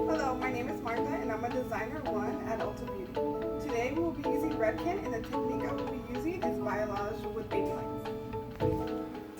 Hello, my name is Martha and I'm a designer 1 at Ulta Beauty. Today we will be using Redken and the technique I will be using is balayage with baby lights.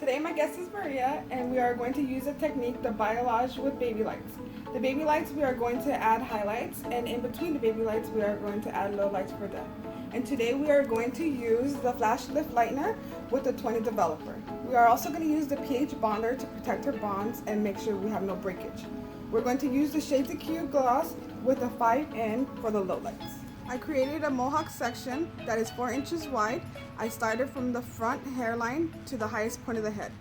Today my guest is Maria and we are going to use the technique the balayage with baby lights. The baby lights we are going to add highlights, and in between the baby lights we are going to add low lights for them. And today we are going to use the Flash Lift Lightener with the 20 developer. We are also going to use the pH bonder to protect our bonds and make sure we have no breakage. We're going to use the Shades of Q gloss with a 5N for the low lights. I created a mohawk section that is 4 inches wide. I started from the front hairline to the highest point of the head.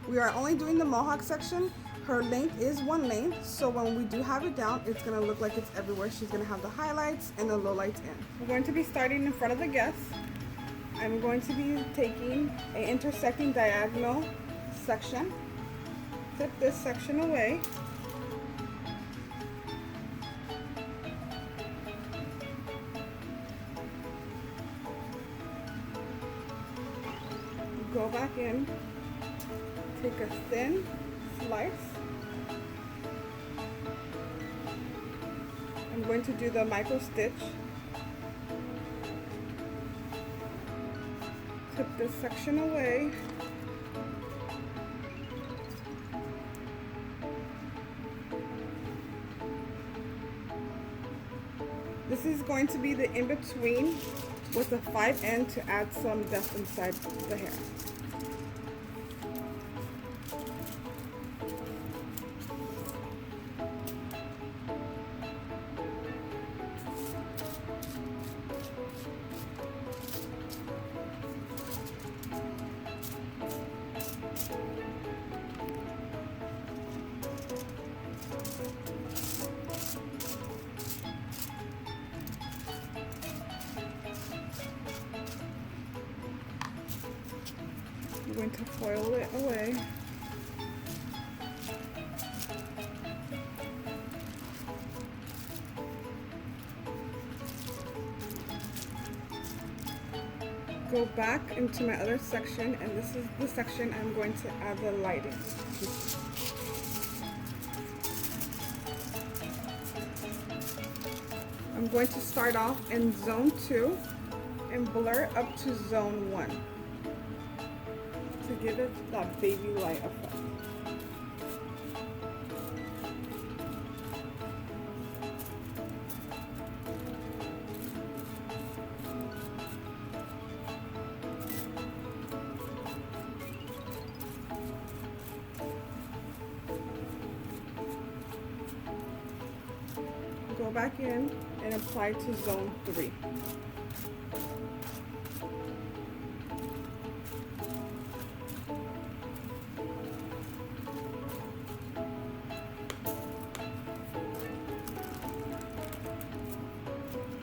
We are only doing the mohawk section. Her length is 1 length, so when we do have it down, it's going to look like it's everywhere. She's going to have the highlights and the low lights in. We're going to be starting in front of the guest. I'm going to be taking an intersecting diagonal section. Tip this section away. Go back in, take a thin slice. I'm going to do the micro stitch. Tip this section away. This is going to be the in-between with the 5N to add some depth inside the hair. I'm going to foil it away. Go back into my other section, and this is the section I'm going to add the lighting. I'm going to start off in zone 2 and blur up to zone 1 to give it that baby light effect. Go back in and apply to zone 3.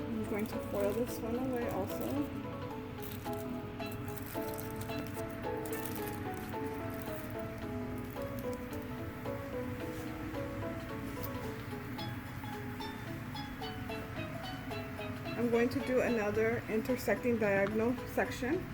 I'm going to foil this one away also. I'm going to do another intersecting diagonal section.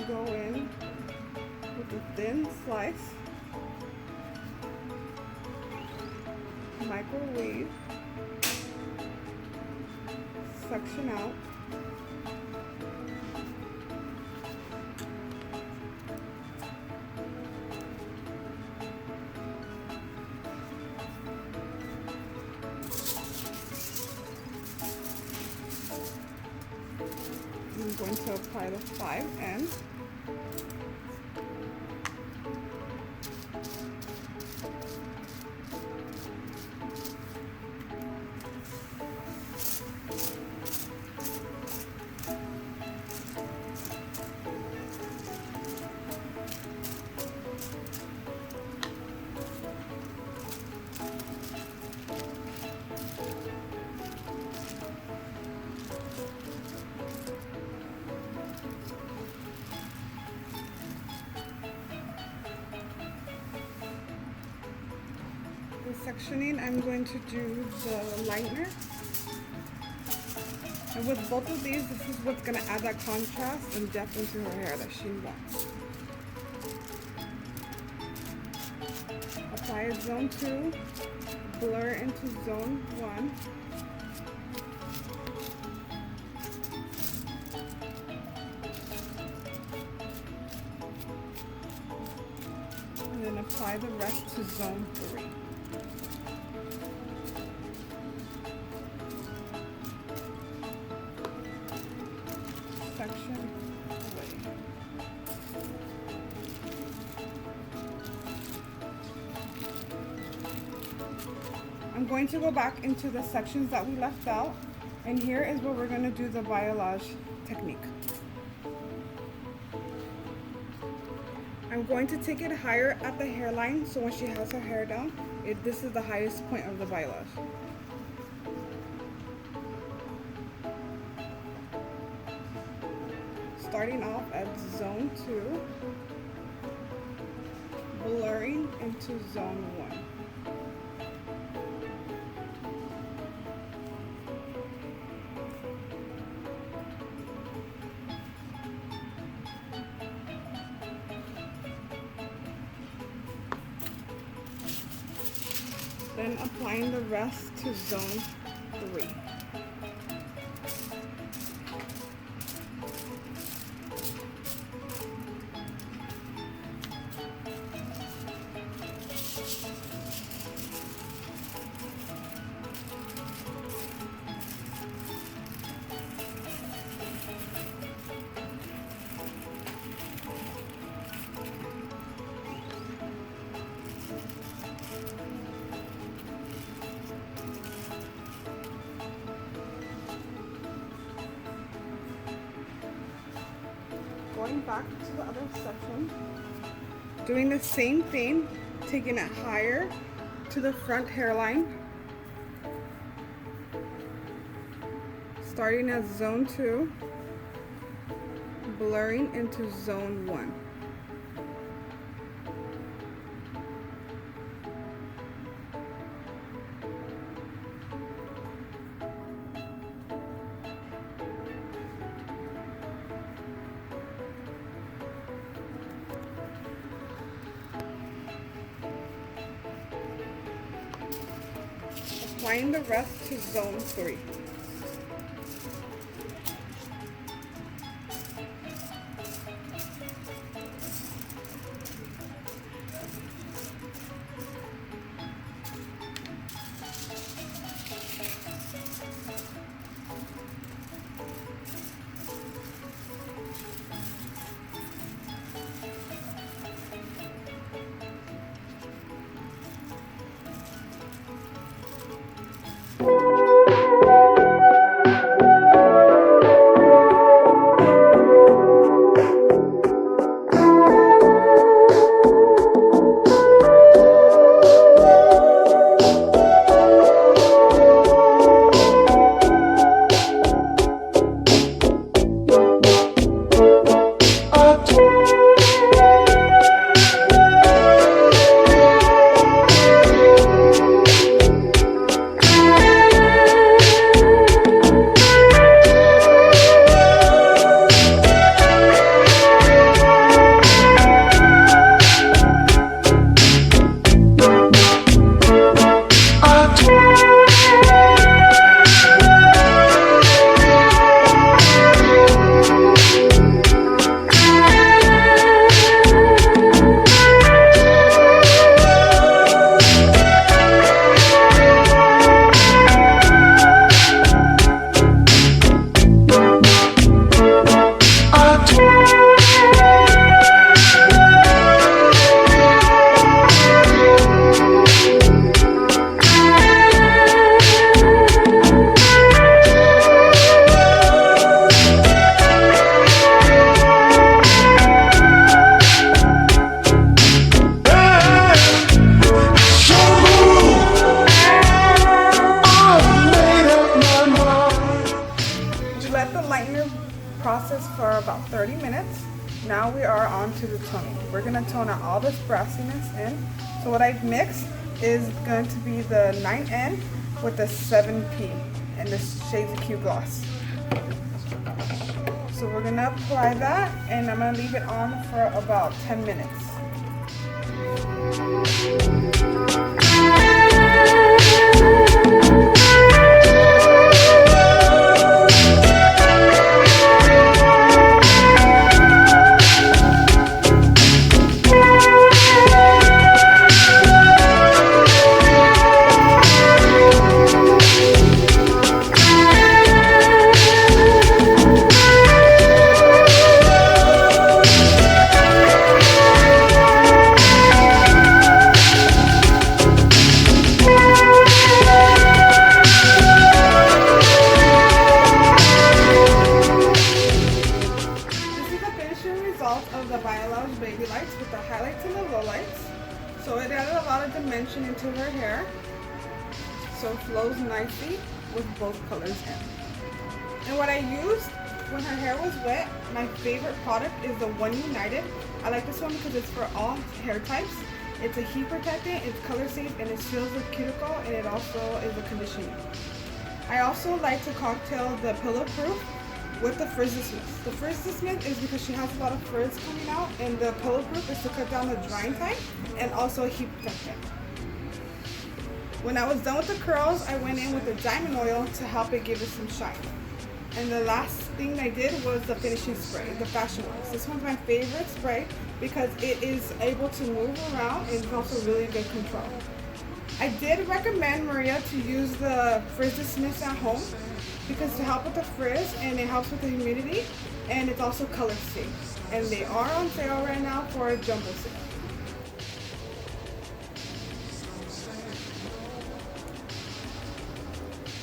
Go in with a thin slice. Microwave, section out, I'm going to apply the 5N. sectioning, I'm going to do the lightener. And with both of these, this is what's going to add that contrast and depth into her hair that she wants. Apply a zone 2, blur into zone 1. And then apply the rest to zone 3. Section away. I'm going to go back into the sections that we left out, and here is where we're going to do the balayage technique. I'm going to take it higher at the hairline, so when she has her hair down, this is the highest point of the balayage. Starting off at zone 2, blurring into zone 1. Then applying the rest to zone 3. Going back to the other section, doing the same thing, taking it higher to the front hairline, starting at zone 2, blurring into zone 1. Applying the rest to zone 3. Process for about 30 minutes. Now we are on to the toning. We're going to tone out all this brassiness in. So what I've mixed is going to be the 9N with the 7P and the Shades of Q gloss. So we're gonna apply that, and I'm gonna leave it on for about 10 minutes. Of the Biolage baby lights with the highlights and the lowlights. So it added a lot of dimension into her hair, so it flows nicely with both colors in. And what I used when her hair was wet, my favorite product is the One United. I like this one because it's for all hair types. It's a heat protectant, it's color safe, and it seals the cuticle, and it also is a conditioner. I also like to cocktail the Pillow Proof with the Frizz Dismiss. The Frizz Dismiss is because she has a lot of frizz coming out, and the Pillow Proof is to cut down the drying time and also a heat protectant. When I was done with the curls, I went in with the diamond oil to help it give it some shine. And the last thing I did was the finishing spray, the Fashion Works. This one's my favorite spray because it is able to move around and it's also really good control. I did recommend Maria to use the Frizz Dismiss at home because to help with the frizz, and it helps with the humidity, and it's also color safe. And they are on sale right now for a jumbo sale.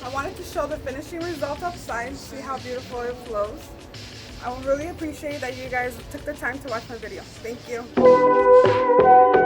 I wanted to show the finishing result upside, see how beautiful it flows. I will really appreciate that you guys took the time to watch my video. Thank you.